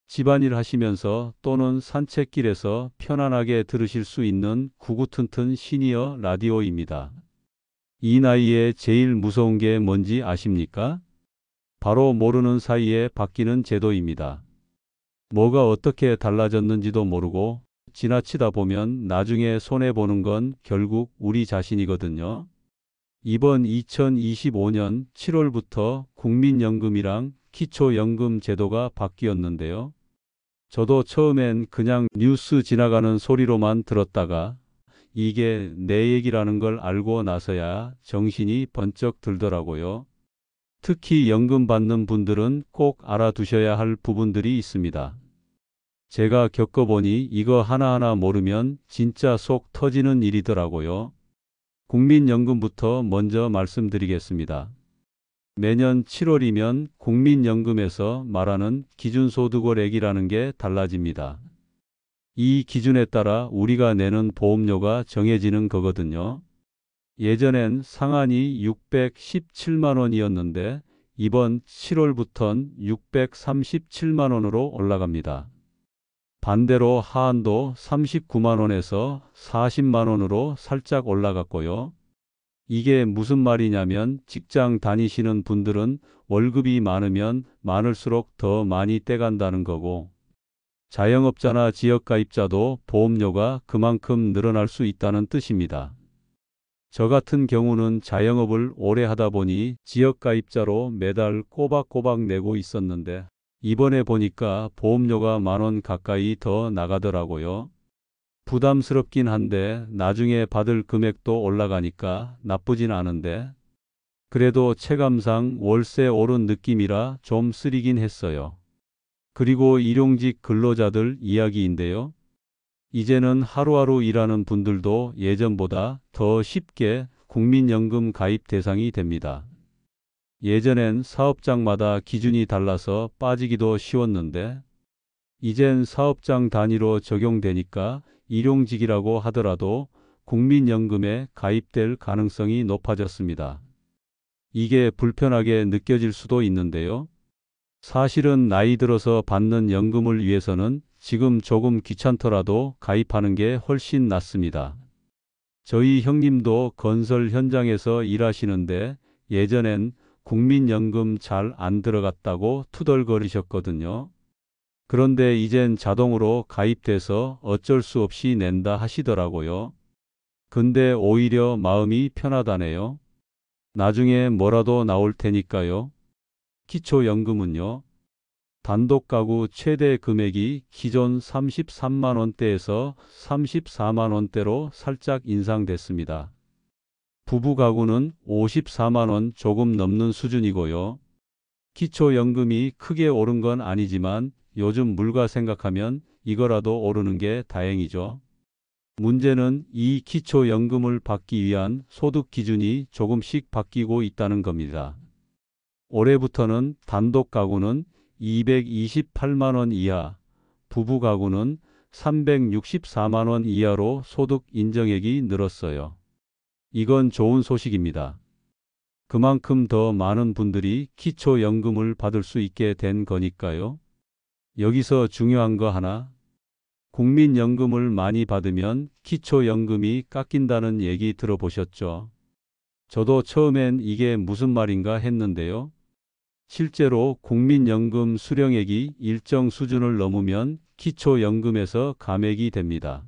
집안일 하시면서 또는 산책길에서 편안하게 들으실 수 있는 구구튼튼 시니어 라디오입니다. 이 나이에 제일 무서운 게 뭔지 아십니까? 바로 모르는 사이에 바뀌는 제도입니다. 뭐가 어떻게 달라졌는지도 모르고 지나치다 보면 나중에 손해보는 건 결국 우리 자신이거든요. 이번 2025년 7월부터 국민연금이랑 기초연금 제도가 바뀌었는데요. 저도 처음엔 그냥 뉴스 지나가는 소리로만 들었다가 이게 내 얘기라는 걸 알고 나서야 정신이 번쩍 들더라고요. 특히 연금 받는 분들은 꼭 알아두셔야 할 부분들이 있습니다. 제가 겪어보니 이거 하나하나 모르면 진짜 속 터지는 일이더라고요. 국민연금부터 먼저 말씀드리겠습니다. 매년 7월이면 국민연금에서 말하는 기준소득월액이라는 게 달라집니다. 이 기준에 따라 우리가 내는 보험료가 정해지는 거거든요. 예전엔 상한이 617만 원이었는데 이번 7월부턴 637만 원으로 올라갑니다. 반대로 하한도 39만 원에서 40만 원으로 살짝 올라갔고요. 이게 무슨 말이냐면 직장 다니시는 분들은 월급이 많으면 많을수록 더 많이 떼간다는 거고, 자영업자나 지역가입자도 보험료가 그만큼 늘어날 수 있다는 뜻입니다. 저 같은 경우는 자영업을 오래 하다 보니 지역가입자로 매달 꼬박꼬박 내고 있었는데 이번에 보니까 보험료가 10,000원 가까이 더 나가더라고요. 부담스럽긴 한데 나중에 받을 금액도 올라가니까 나쁘진 않은데 그래도 체감상 월세 오른 느낌이라 좀 쓰리긴 했어요. 그리고 일용직 근로자들 이야기인데요. 이제는 하루하루 일하는 분들도 예전보다 더 쉽게 국민연금 가입 대상이 됩니다. 예전엔 사업장마다 기준이 달라서 빠지기도 쉬웠는데 이젠 사업장 단위로 적용되니까 일용직이라고 하더라도 국민연금에 가입될 가능성이 높아졌습니다. 이게 불편하게 느껴질 수도 있는데요. 사실은 나이 들어서 받는 연금을 위해서는 지금 조금 귀찮더라도 가입하는 게 훨씬 낫습니다. 저희 형님도 건설 현장에서 일하시는데 예전엔 국민연금 잘 안 들어갔다고 투덜거리셨거든요. 그런데 이젠 자동으로 가입돼서 어쩔 수 없이 낸다 하시더라고요. 근데 오히려 마음이 편하다네요. 나중에 뭐라도 나올 테니까요. 기초연금은요. 단독 가구 최대 금액이 기존 33만 원대에서 34만 원대로 살짝 인상됐습니다. 부부 가구는 54만 원 조금 넘는 수준이고요. 기초연금이 크게 오른 건 아니지만 요즘 물가 생각하면 이거라도 오르는 게 다행이죠. 문제는 이 기초연금을 받기 위한 소득 기준이 조금씩 바뀌고 있다는 겁니다. 올해부터는 단독 가구는 228만 원 이하, 부부 가구는 364만 원 이하로 소득 인정액이 늘었어요. 이건 좋은 소식입니다. 그만큼 더 많은 분들이 기초연금을 받을 수 있게 된 거니까요. 여기서 중요한 거 하나, 국민연금을 많이 받으면 기초연금이 깎인다는 얘기 들어보셨죠? 저도 처음엔 이게 무슨 말인가 했는데요. 실제로 국민연금 수령액이 일정 수준을 넘으면 기초연금에서 감액이 됩니다.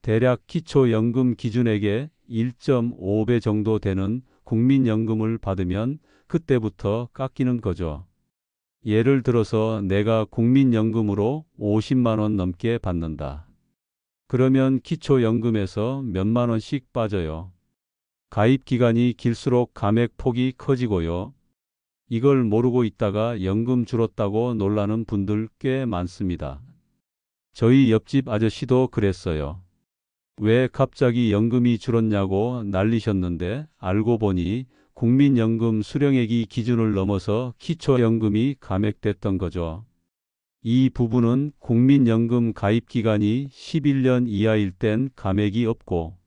대략 기초연금 기준액의 1.5배 정도 되는 국민연금을 받으면 그때부터 깎이는 거죠. 예를 들어서 내가 국민연금으로 50만 원 넘게 받는다. 그러면 기초연금에서 몇만 원씩 빠져요. 가입 기간이 길수록 감액 폭이 커지고요. 이걸 모르고 있다가 연금 줄었다고 놀라는 분들 꽤 많습니다. 저희 옆집 아저씨도 그랬어요. 왜 갑자기 연금이 줄었냐고 난리셨는데 알고 보니 국민연금 수령액이 기준을 넘어서 기초연금이 감액됐던 거죠. 이 부분은 국민연금 가입 기간이 11년 이하일 땐 감액이 없고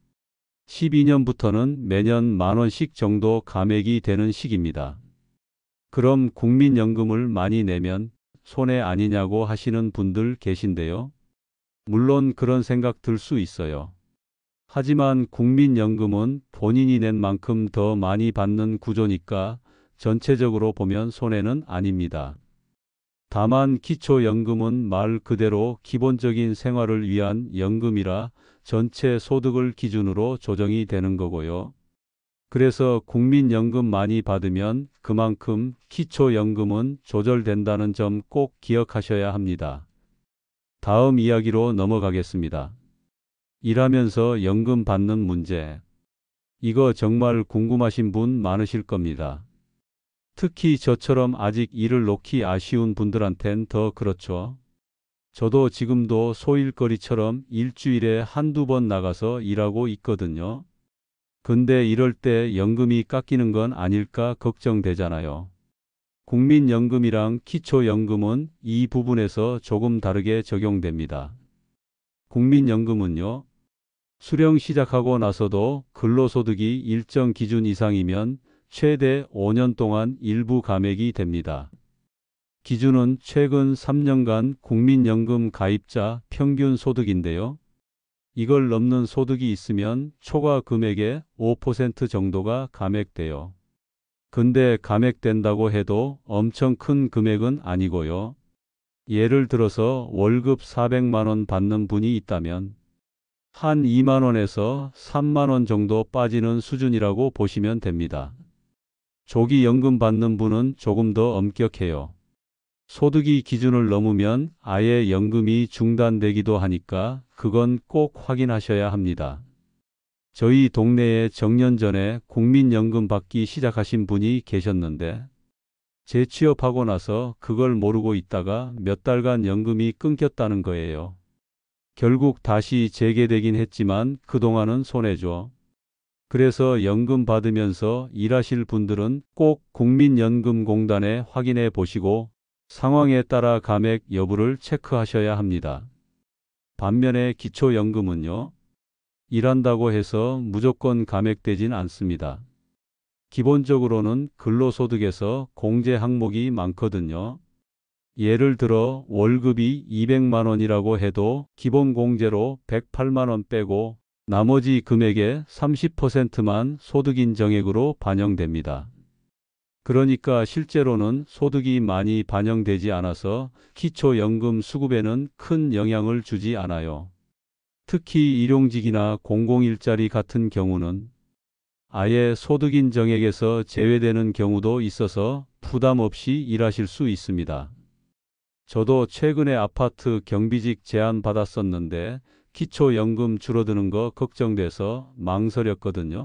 12년부터는 매년 10,000원씩 정도 감액이 되는 시기입니다. 그럼 국민연금을 많이 내면 손해 아니냐고 하시는 분들 계신데요. 물론 그런 생각 들 수 있어요. 하지만 국민연금은 본인이 낸 만큼 더 많이 받는 구조니까 전체적으로 보면 손해는 아닙니다. 다만 기초연금은 말 그대로 기본적인 생활을 위한 연금이라 전체 소득을 기준으로 조정이 되는 거고요. 그래서 국민연금 많이 받으면 그만큼 기초연금은 조절된다는 점 꼭 기억하셔야 합니다. 다음 이야기로 넘어가겠습니다. 일하면서 연금 받는 문제. 이거 정말 궁금하신 분 많으실 겁니다. 특히 저처럼 아직 일을 놓기 아쉬운 분들한텐 더 그렇죠. 저도 지금도 소일거리처럼 일주일에 한두 번 나가서 일하고 있거든요. 근데 이럴 때 연금이 깎이는 건 아닐까 걱정되잖아요. 국민연금이랑 기초연금은 이 부분에서 조금 다르게 적용됩니다. 국민연금은요, 수령 시작하고 나서도 근로소득이 일정 기준 이상이면 최대 5년 동안 일부 감액이 됩니다. 기준은 최근 3년간 국민연금 가입자 평균 소득인데요. 이걸 넘는 소득이 있으면 초과 금액의 5% 정도가 감액돼요. 근데 감액된다고 해도 엄청 큰 금액은 아니고요. 예를 들어서 월급 400만 원 받는 분이 있다면 한 2만 원에서 3만 원 정도 빠지는 수준이라고 보시면 됩니다. 조기 연금 받는 분은 조금 더 엄격해요. 소득이 기준을 넘으면 아예 연금이 중단되기도 하니까 그건 꼭 확인하셔야 합니다. 저희 동네에 정년 전에 국민연금 받기 시작하신 분이 계셨는데 재취업하고 나서 그걸 모르고 있다가 몇 달간 연금이 끊겼다는 거예요. 결국 다시 재개되긴 했지만 그동안은 손해죠. 그래서 연금 받으면서 일하실 분들은 꼭 국민연금공단에 확인해 보시고 상황에 따라 감액 여부를 체크하셔야 합니다. 반면에 기초연금은요, 일한다고 해서 무조건 감액되진 않습니다. 기본적으로는 근로소득에서 공제 항목이 많거든요. 예를 들어 월급이 200만 원이라고 해도 기본 공제로 108만 원 빼고 나머지 금액의 30%만 소득인 정액으로 반영됩니다. 그러니까 실제로는 소득이 많이 반영되지 않아서 기초연금 수급에는 큰 영향을 주지 않아요. 특히 일용직이나 공공일자리 같은 경우는 아예 소득인 정액에서 제외되는 경우도 있어서 부담 없이 일하실 수 있습니다. 저도 최근에 아파트 경비직 제안 받았었는데 기초연금 줄어드는 거 걱정돼서 망설였거든요.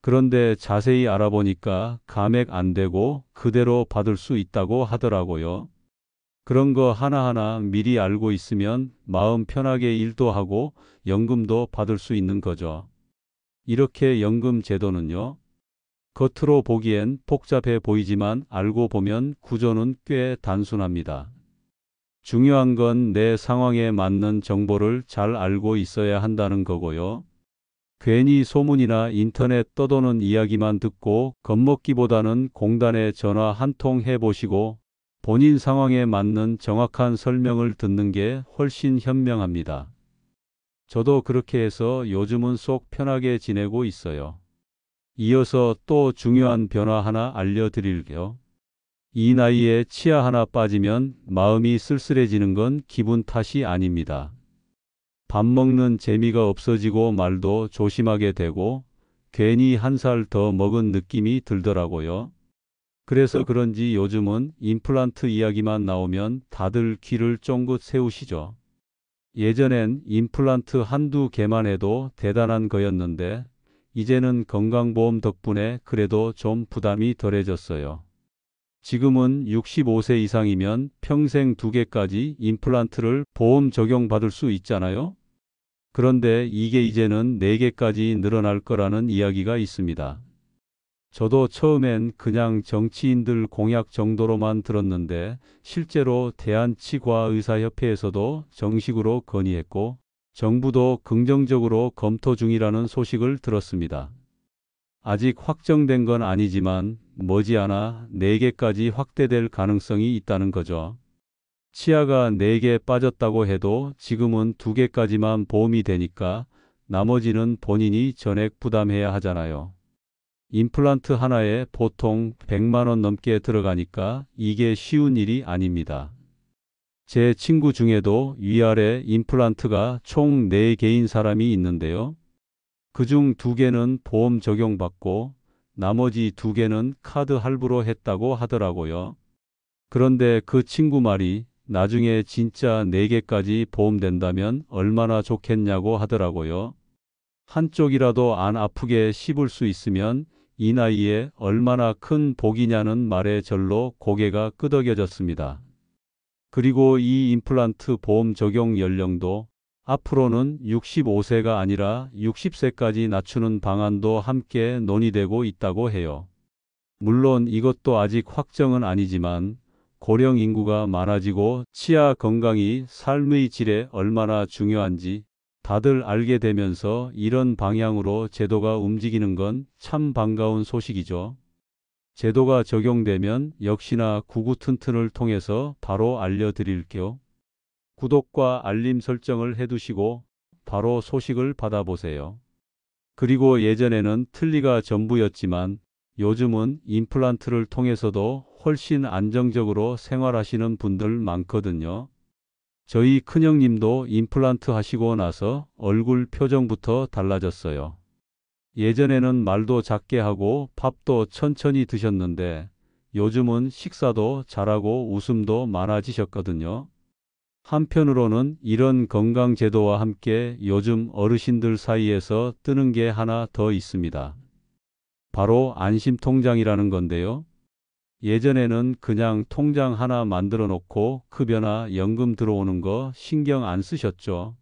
그런데 자세히 알아보니까 감액 안 되고 그대로 받을 수 있다고 하더라고요. 그런 거 하나하나 미리 알고 있으면 마음 편하게 일도 하고 연금도 받을 수 있는 거죠. 이렇게 연금 제도는요, 겉으로 보기엔 복잡해 보이지만 알고 보면 구조는 꽤 단순합니다. 중요한 건 내 상황에 맞는 정보를 잘 알고 있어야 한다는 거고요. 괜히 소문이나 인터넷 떠도는 이야기만 듣고 겁먹기보다는 공단에 전화 한 통 해보시고 본인 상황에 맞는 정확한 설명을 듣는 게 훨씬 현명합니다. 저도 그렇게 해서 요즘은 속 편하게 지내고 있어요. 이어서 또 중요한 변화 하나 알려드릴게요. 이 나이에 치아 하나 빠지면 마음이 쓸쓸해지는 건 기분 탓이 아닙니다. 밥 먹는 재미가 없어지고 말도 조심하게 되고 괜히 한 살 더 먹은 느낌이 들더라고요. 그래서 그런지 요즘은 임플란트 이야기만 나오면 다들 귀를 쫑긋 세우시죠. 예전엔 임플란트 한두 개만 해도 대단한 거였는데 이제는 건강보험 덕분에 그래도 좀 부담이 덜해졌어요. 지금은 65세 이상이면 평생 2개까지 임플란트를 보험 적용받을 수 있잖아요. 그런데 이게 이제는 4개까지 늘어날 거라는 이야기가 있습니다. 저도 처음엔 그냥 정치인들 공약 정도로만 들었는데 실제로 대한치과의사협회에서도 정식으로 건의했고 정부도 긍정적으로 검토 중이라는 소식을 들었습니다. 아직 확정된 건 아니지만 머지않아 4개까지 확대될 가능성이 있다는 거죠. 치아가 4개 빠졌다고 해도 지금은 2개까지만 보험이 되니까 나머지는 본인이 전액 부담해야 하잖아요. 임플란트 하나에 보통 100만 원 넘게 들어가니까 이게 쉬운 일이 아닙니다. 제 친구 중에도 위아래 임플란트가 총 4개인 사람이 있는데요. 그중 2개는 보험 적용받고 나머지 2개는 카드 할부로 했다고 하더라고요. 그런데 그 친구 말이 나중에 진짜 4개까지 보험된다면 얼마나 좋겠냐고 하더라고요. 한쪽이라도 안 아프게 씹을 수 있으면 이 나이에 얼마나 큰 복이냐는 말에 절로 고개가 끄덕여졌습니다. 그리고 이 임플란트 보험 적용 연령도 앞으로는 65세가 아니라 60세까지 낮추는 방안도 함께 논의되고 있다고 해요. 물론 이것도 아직 확정은 아니지만 고령 인구가 많아지고 치아 건강이 삶의 질에 얼마나 중요한지 다들 알게 되면서 이런 방향으로 제도가 움직이는 건 참 반가운 소식이죠. 제도가 적용되면 역시나 구구튼튼을 통해서 바로 알려드릴게요. 구독과 알림 설정을 해두시고 바로 소식을 받아보세요. 그리고 예전에는 틀니가 전부였지만 요즘은 임플란트를 통해서도 훨씬 안정적으로 생활하시는 분들 많거든요. 저희 큰형님도 임플란트 하시고 나서 얼굴 표정부터 달라졌어요. 예전에는 말도 작게 하고 밥도 천천히 드셨는데 요즘은 식사도 잘하고 웃음도 많아지셨거든요. 한편으로는 이런 건강제도와 함께 요즘 어르신들 사이에서 뜨는 게 하나 더 있습니다. 바로 안심통장이라는 건데요. 예전에는 그냥 통장 하나 만들어 놓고 급여나 연금 들어오는 거 신경 안 쓰셨죠.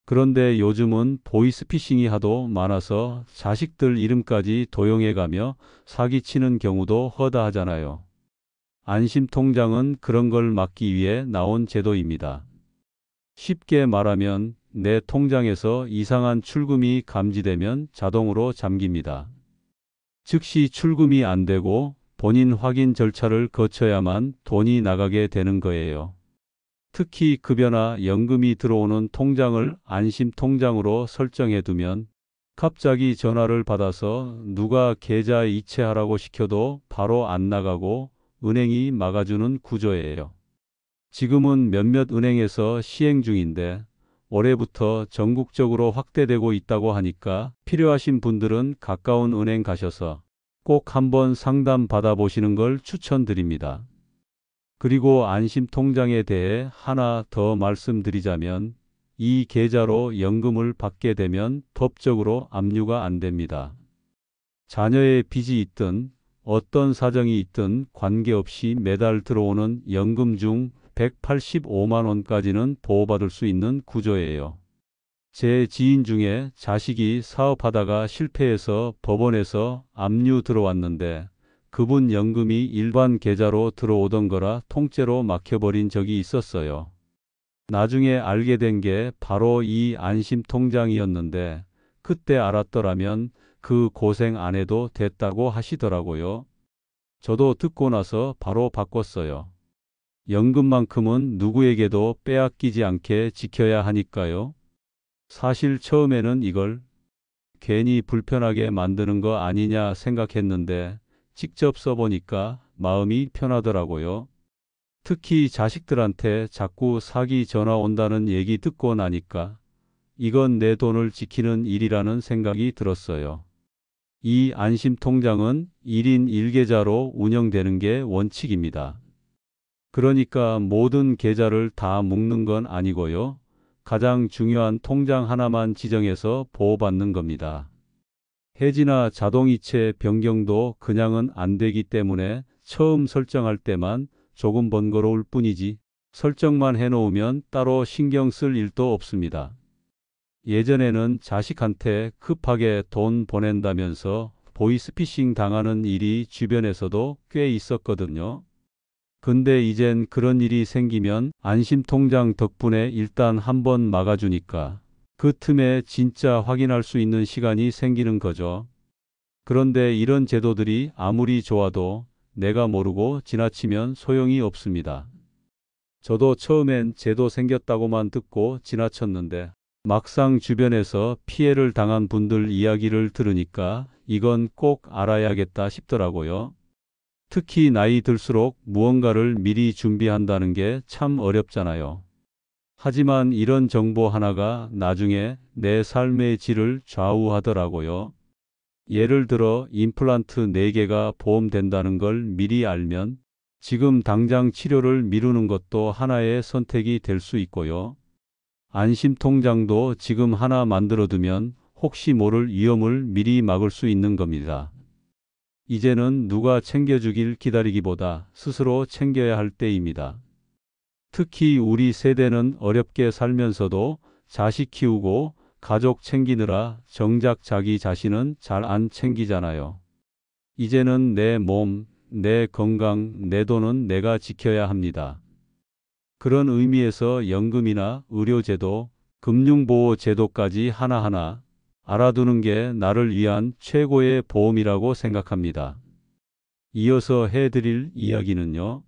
그런데 요즘은 보이스피싱이 하도 많아서 자식들 이름까지 도용해가며 사기치는 경우도 허다하잖아요. 안심통장은 그런 걸 막기 위해 나온 제도입니다. 쉽게 말하면 내 통장에서 이상한 출금이 감지되면 자동으로 잠깁니다. 즉시 출금이 안 되고 본인 확인 절차를 거쳐야만 돈이 나가게 되는 거예요. 특히 급여나 연금이 들어오는 통장을 안심통장으로 설정해 두면 갑자기 전화를 받아서 누가 계좌 이체하라고 시켜도 바로 안 나가고 은행이 막아주는 구조예요. 지금은 몇몇 은행에서 시행 중인데 올해부터 전국적으로 확대되고 있다고 하니까 필요하신 분들은 가까운 은행 가셔서 꼭 한번 상담 받아보시는 걸 추천드립니다. 그리고 안심통장에 대해 하나 더 말씀드리자면 이 계좌로 연금을 받게 되면 법적으로 압류가 안 됩니다. 자녀의 빚이 있든 어떤 사정이 있든 관계없이 매달 들어오는 연금 중 185만 원까지는 보호받을 수 있는 구조예요. 제 지인 중에 자식이 사업하다가 실패해서 법원에서 압류 들어왔는데 그분 연금이 일반 계좌로 들어오던 거라 통째로 막혀버린 적이 있었어요. 나중에 알게 된 게 바로 이 안심통장이었는데 그때 알았더라면 그 고생 안 해도 됐다고 하시더라고요. 저도 듣고 나서 바로 바꿨어요. 연금만큼은 누구에게도 빼앗기지 않게 지켜야 하니까요. 사실 처음에는 이걸 괜히 불편하게 만드는 거 아니냐 생각했는데 직접 써보니까 마음이 편하더라고요. 특히 자식들한테 자꾸 사기 전화 온다는 얘기 듣고 나니까 이건 내 돈을 지키는 일이라는 생각이 들었어요. 이 안심통장은 1인 1계좌로 운영되는 게 원칙입니다. 그러니까 모든 계좌를 다 묶는 건 아니고요. 가장 중요한 통장 하나만 지정해서 보호받는 겁니다. 해지나 자동이체 변경도 그냥은 안 되기 때문에 처음 설정할 때만 조금 번거로울 뿐이지 설정만 해놓으면 따로 신경 쓸 일도 없습니다. 예전에는 자식한테 급하게 돈 보낸다면서 보이스피싱 당하는 일이 주변에서도 꽤 있었거든요. 근데 이젠 그런 일이 생기면 안심통장 덕분에 일단 한번 막아주니까 그 틈에 진짜 확인할 수 있는 시간이 생기는 거죠. 그런데 이런 제도들이 아무리 좋아도 내가 모르고 지나치면 소용이 없습니다. 저도 처음엔 제도 생겼다고만 듣고 지나쳤는데 막상 주변에서 피해를 당한 분들 이야기를 들으니까 이건 꼭 알아야겠다 싶더라고요. 특히 나이 들수록 무언가를 미리 준비한다는 게 참 어렵잖아요. 하지만 이런 정보 하나가 나중에 내 삶의 질을 좌우하더라고요. 예를 들어 임플란트 4개가 보험된다는 걸 미리 알면 지금 당장 치료를 미루는 것도 하나의 선택이 될 수 있고요. 안심통장도 지금 하나 만들어두면 혹시 모를 위험을 미리 막을 수 있는 겁니다. 이제는 누가 챙겨주길 기다리기보다 스스로 챙겨야 할 때입니다. 특히 우리 세대는 어렵게 살면서도 자식 키우고 가족 챙기느라 정작 자기 자신은 잘 안 챙기잖아요. 이제는 내 몸, 내 건강, 내 돈은 내가 지켜야 합니다. 그런 의미에서 연금이나 의료제도, 금융보호제도까지 하나하나 알아두는 게 나를 위한 최고의 보험이라고 생각합니다. 이어서 해드릴 이야기는요.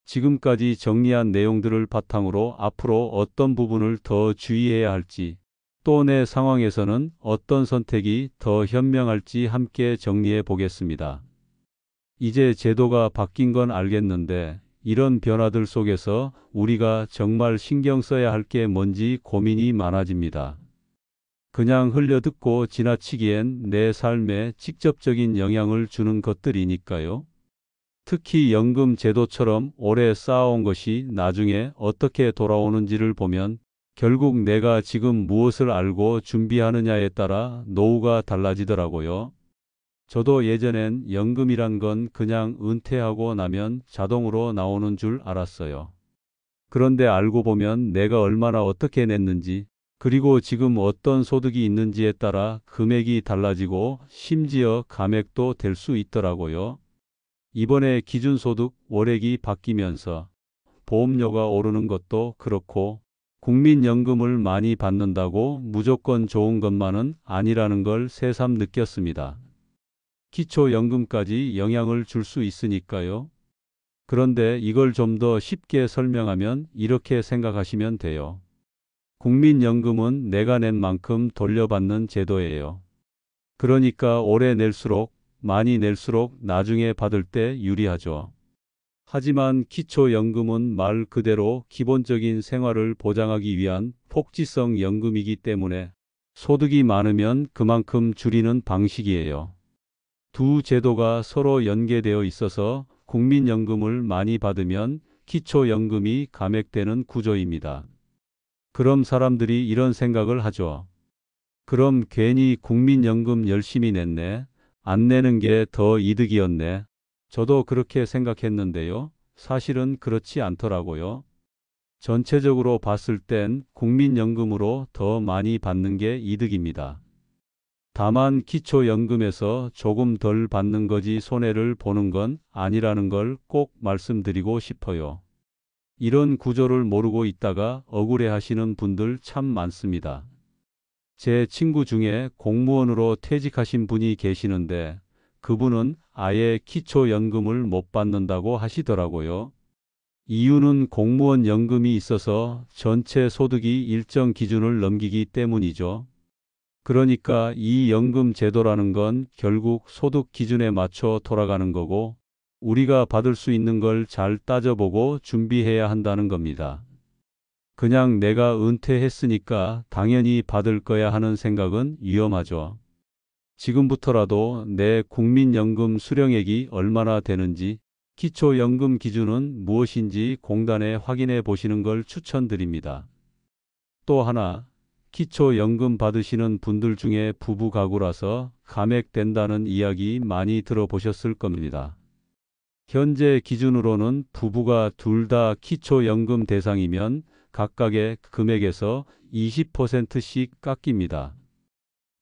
지금까지 정리한 내용들을 바탕으로 앞으로 어떤 부분을 더 주의해야 할지, 또 내 상황에서는 어떤 선택이 더 현명할지 함께 정리해 보겠습니다. 이제 제도가 바뀐 건 알겠는데 이런 변화들 속에서 우리가 정말 신경 써야 할 게 뭔지 고민이 많아집니다. 그냥 흘려듣고 지나치기엔 내 삶에 직접적인 영향을 주는 것들이니까요. 특히 연금 제도처럼 오래 쌓아온 것이 나중에 어떻게 돌아오는지를 보면 결국 내가 지금 무엇을 알고 준비하느냐에 따라 노후가 달라지더라고요. 저도 예전엔 연금이란 건 그냥 은퇴하고 나면 자동으로 나오는 줄 알았어요. 그런데 알고 보면 내가 얼마나 어떻게 냈는지, 그리고 지금 어떤 소득이 있는지에 따라 금액이 달라지고 심지어 감액도 될 수 있더라고요. 이번에 기준소득 월액이 바뀌면서 보험료가 오르는 것도 그렇고 국민연금을 많이 받는다고 무조건 좋은 것만은 아니라는 걸 새삼 느꼈습니다. 기초연금까지 영향을 줄 수 있으니까요. 그런데 이걸 좀 더 쉽게 설명하면 이렇게 생각하시면 돼요. 국민연금은 내가 낸 만큼 돌려받는 제도예요. 그러니까 오래 낼수록 많이 낼수록 나중에 받을 때 유리하죠. 하지만 기초연금은 말 그대로 기본적인 생활을 보장하기 위한 복지성 연금이기 때문에 소득이 많으면 그만큼 줄이는 방식이에요. 두 제도가 서로 연계되어 있어서 국민연금을 많이 받으면 기초연금이 감액되는 구조입니다. 그럼 사람들이 이런 생각을 하죠. 그럼 괜히 국민연금 열심히 냈네. 안 내는 게 더 이득이었네. 저도 그렇게 생각했는데요. 사실은 그렇지 않더라고요. 전체적으로 봤을 땐 국민연금으로 더 많이 받는 게 이득입니다. 다만 기초연금에서 조금 덜 받는 거지 손해를 보는 건 아니라는 걸 꼭 말씀드리고 싶어요. 이런 구조를 모르고 있다가 억울해 하시는 분들 참 많습니다. 제 친구 중에 공무원으로 퇴직하신 분이 계시는데 그분은 아예 기초연금을 못 받는다고 하시더라고요. 이유는 공무원 연금이 있어서 전체 소득이 일정 기준을 넘기기 때문이죠. 그러니까 이 연금 제도라는 건 결국 소득 기준에 맞춰 돌아가는 거고 우리가 받을 수 있는 걸 잘 따져보고 준비해야 한다는 겁니다. 그냥 내가 은퇴했으니까 당연히 받을 거야 하는 생각은 위험하죠. 지금부터라도 내 국민연금 수령액이 얼마나 되는지, 기초연금 기준은 무엇인지 공단에 확인해 보시는 걸 추천드립니다. 또 하나, 기초연금 받으시는 분들 중에 부부 가구라서 감액된다는 이야기 많이 들어보셨을 겁니다. 현재 기준으로는 부부가 둘 다 기초연금 대상이면 각각의 금액에서 20%씩 깎입니다.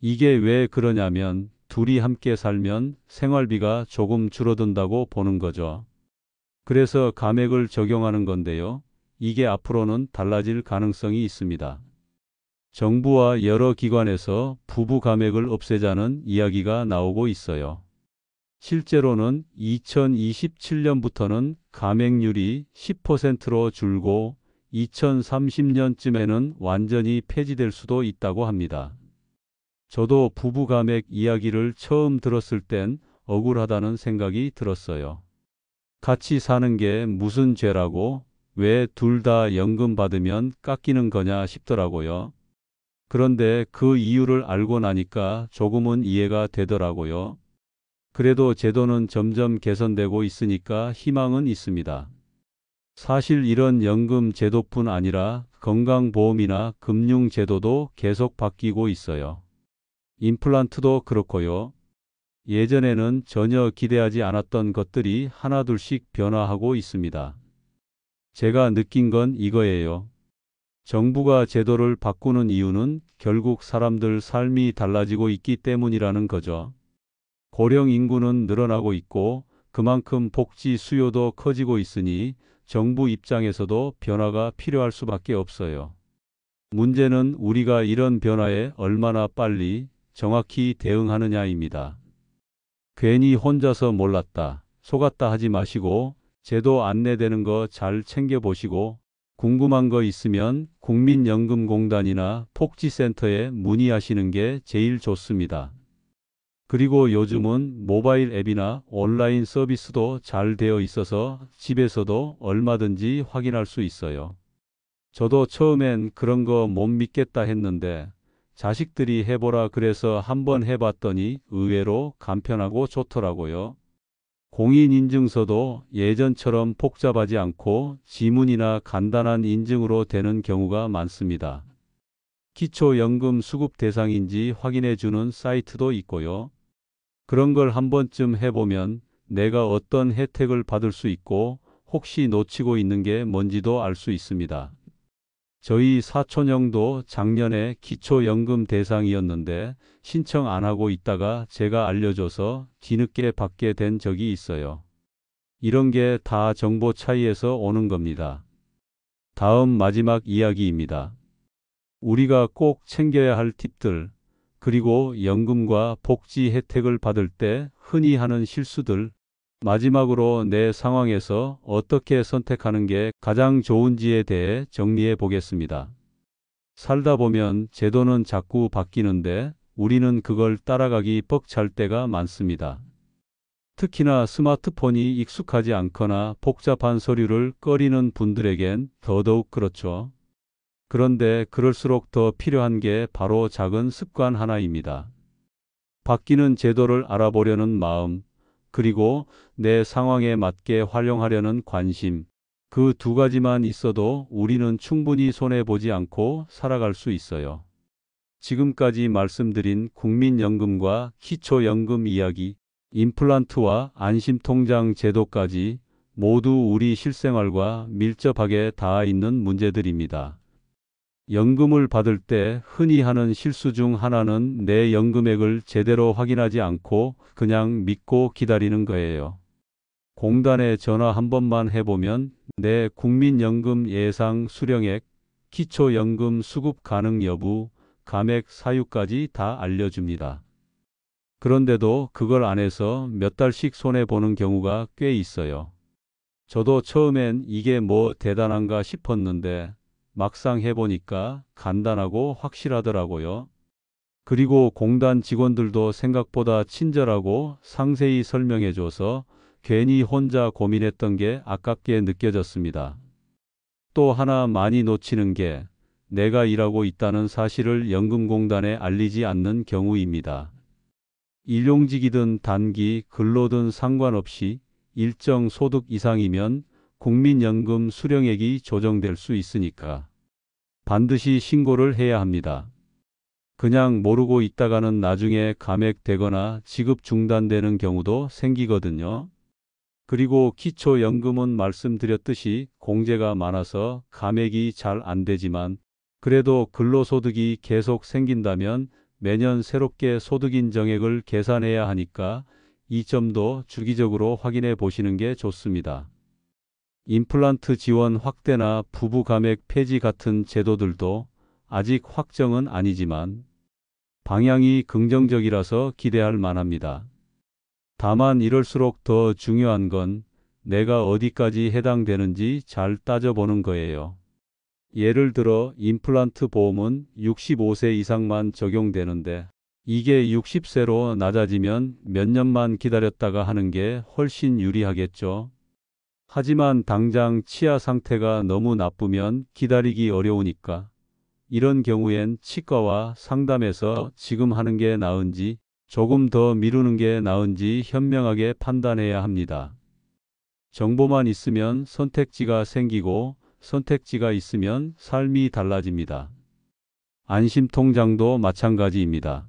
이게 왜 그러냐면 둘이 함께 살면 생활비가 조금 줄어든다고 보는 거죠. 그래서 감액을 적용하는 건데요. 이게 앞으로는 달라질 가능성이 있습니다. 정부와 여러 기관에서 부부 감액을 없애자는 이야기가 나오고 있어요. 실제로는 2027년부터는 감액률이 10%로 줄고 2030년쯤에는 완전히 폐지될 수도 있다고 합니다. 저도 부부 감액 이야기를 처음 들었을 땐 억울하다는 생각이 들었어요. 같이 사는 게 무슨 죄라고, 왜 둘 다 연금 받으면 깎이는 거냐 싶더라고요. 그런데 그 이유를 알고 나니까 조금은 이해가 되더라고요. 그래도 제도는 점점 개선되고 있으니까 희망은 있습니다. 사실 이런 연금 제도뿐 아니라 건강보험이나 금융제도도 계속 바뀌고 있어요. 임플란트도 그렇고요. 예전에는 전혀 기대하지 않았던 것들이 하나둘씩 변화하고 있습니다. 제가 느낀 건 이거예요. 정부가 제도를 바꾸는 이유는 결국 사람들 삶이 달라지고 있기 때문이라는 거죠. 고령 인구는 늘어나고 있고 그만큼 복지 수요도 커지고 있으니 정부 입장에서도 변화가 필요할 수밖에 없어요. 문제는 우리가 이런 변화에 얼마나 빨리 정확히 대응하느냐입니다. 괜히 혼자서 몰랐다, 속았다 하지 마시고 제도 안내되는 거 잘 챙겨보시고 궁금한 거 있으면 국민연금공단이나 복지센터에 문의하시는 게 제일 좋습니다. 그리고 요즘은 모바일 앱이나 온라인 서비스도 잘 되어 있어서 집에서도 얼마든지 확인할 수 있어요. 저도 처음엔 그런 거 못 믿겠다 했는데 자식들이 해보라 그래서 한번 해봤더니 의외로 간편하고 좋더라고요. 공인인증서도 예전처럼 복잡하지 않고 지문이나 간단한 인증으로 되는 경우가 많습니다. 기초연금 수급 대상인지 확인해주는 사이트도 있고요. 그런 걸 한 번쯤 해보면 내가 어떤 혜택을 받을 수 있고 혹시 놓치고 있는 게 뭔지도 알 수 있습니다. 저희 사촌형도 작년에 기초연금 대상이었는데 신청 안 하고 있다가 제가 알려줘서 뒤늦게 받게 된 적이 있어요. 이런 게 다 정보 차이에서 오는 겁니다. 다음 마지막 이야기입니다. 우리가 꼭 챙겨야 할 팁들, 그리고 연금과 복지 혜택을 받을 때 흔히 하는 실수들, 마지막으로 내 상황에서 어떻게 선택하는 게 가장 좋은지에 대해 정리해 보겠습니다. 살다 보면 제도는 자꾸 바뀌는데 우리는 그걸 따라가기 벅찰 때가 많습니다. 특히나 스마트폰이 익숙하지 않거나 복잡한 서류를 꺼리는 분들에겐 더더욱 그렇죠. 그런데 그럴수록 더 필요한 게 바로 작은 습관 하나입니다. 바뀌는 제도를 알아보려는 마음, 그리고 내 상황에 맞게 활용하려는 관심, 그 두 가지만 있어도 우리는 충분히 손해보지 않고 살아갈 수 있어요. 지금까지 말씀드린 국민연금과 기초연금 이야기, 임플란트와 안심통장 제도까지 모두 우리 실생활과 밀접하게 닿아 있는 문제들입니다. 연금을 받을 때 흔히 하는 실수 중 하나는 내 연금액을 제대로 확인하지 않고 그냥 믿고 기다리는 거예요. 공단에 전화 한 번만 해보면 내 국민연금 예상 수령액, 기초연금 수급 가능 여부, 감액 사유까지 다 알려줍니다. 그런데도 그걸 안 해서 몇 달씩 손해보는 경우가 꽤 있어요. 저도 처음엔 이게 뭐 대단한가 싶었는데 막상 해보니까 간단하고 확실하더라고요. 그리고 공단 직원들도 생각보다 친절하고 상세히 설명해줘서 괜히 혼자 고민했던 게 아깝게 느껴졌습니다. 또 하나 많이 놓치는 게 내가 일하고 있다는 사실을 연금공단에 알리지 않는 경우입니다. 일용직이든 단기 근로든 상관없이 일정 소득 이상이면 국민연금 수령액이 조정될 수 있으니까 반드시 신고를 해야 합니다. 그냥 모르고 있다가는 나중에 감액되거나 지급 중단되는 경우도 생기거든요. 그리고 기초연금은 말씀드렸듯이 공제가 많아서 감액이 잘 안 되지만 그래도 근로소득이 계속 생긴다면 매년 새롭게 소득인정액을 계산해야 하니까 이 점도 주기적으로 확인해 보시는 게 좋습니다. 임플란트 지원 확대나 부부 감액 폐지 같은 제도들도 아직 확정은 아니지만 방향이 긍정적이라서 기대할 만합니다. 다만 이럴수록 더 중요한 건 내가 어디까지 해당되는지 잘 따져보는 거예요. 예를 들어 임플란트 보험은 65세 이상만 적용되는데 이게 60세로 낮아지면 몇 년만 기다렸다가 하는 게 훨씬 유리하겠죠. 하지만 당장 치아 상태가 너무 나쁘면 기다리기 어려우니까 이런 경우엔 치과와 상담해서 지금 하는 게 나은지 조금 더 미루는 게 나은지 현명하게 판단해야 합니다. 정보만 있으면 선택지가 생기고 선택지가 있으면 삶이 달라집니다. 안심통장도 마찬가지입니다.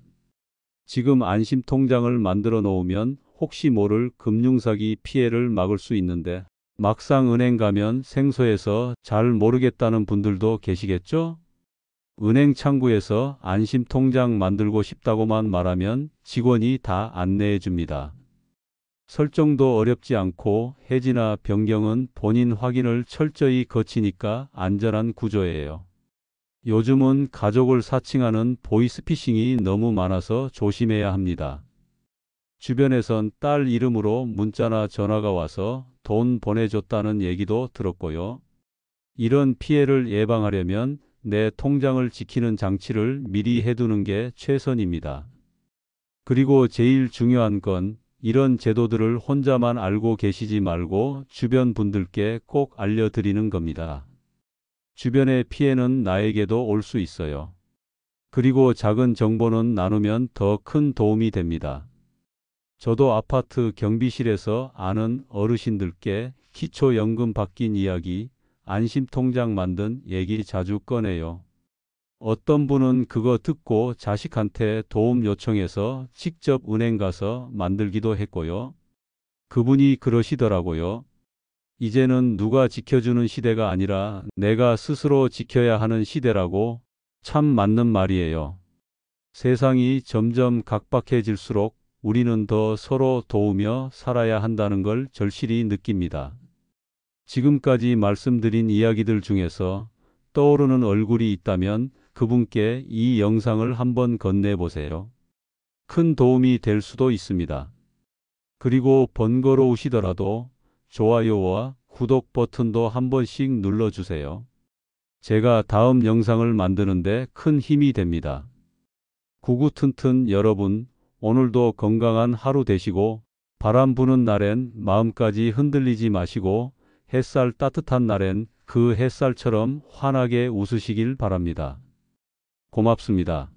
지금 안심통장을 만들어 놓으면 혹시 모를 금융사기 피해를 막을 수 있는데 막상 은행 가면 생소해서 잘 모르겠다는 분들도 계시겠죠? 은행 창구에서 안심통장 만들고 싶다고만 말하면 직원이 다 안내해 줍니다. 설정도 어렵지 않고 해지나 변경은 본인 확인을 철저히 거치니까 안전한 구조예요. 요즘은 가족을 사칭하는 보이스피싱이 너무 많아서 조심해야 합니다. 주변에선 딸 이름으로 문자나 전화가 와서 돈 보내줬다는 얘기도 들었고요. 이런 피해를 예방하려면 내 통장을 지키는 장치를 미리 해두는 게 최선입니다. 그리고 제일 중요한 건 이런 제도들을 혼자만 알고 계시지 말고 주변 분들께 꼭 알려드리는 겁니다. 주변의 피해는 나에게도 올 수 있어요. 그리고 작은 정보는 나누면 더 큰 도움이 됩니다. 저도 아파트 경비실에서 아는 어르신들께 기초연금 바뀐 이야기, 안심통장 만든 얘기 자주 꺼내요. 어떤 분은 그거 듣고 자식한테 도움 요청해서 직접 은행 가서 만들기도 했고요. 그분이 그러시더라고요. 이제는 누가 지켜주는 시대가 아니라 내가 스스로 지켜야 하는 시대라고. 참 맞는 말이에요. 세상이 점점 각박해질수록 우리는 더 서로 도우며 살아야 한다는 걸 절실히 느낍니다. 지금까지 말씀드린 이야기들 중에서 떠오르는 얼굴이 있다면 그분께 이 영상을 한번 건네보세요. 큰 도움이 될 수도 있습니다. 그리고 번거로우시더라도 좋아요와 구독 버튼도 한 번씩 눌러주세요. 제가 다음 영상을 만드는데 큰 힘이 됩니다. 구구튼튼 여러분, 오늘도 건강한 하루 되시고 바람 부는 날엔 마음까지 흔들리지 마시고 햇살 따뜻한 날엔 그 햇살처럼 환하게 웃으시길 바랍니다. 고맙습니다.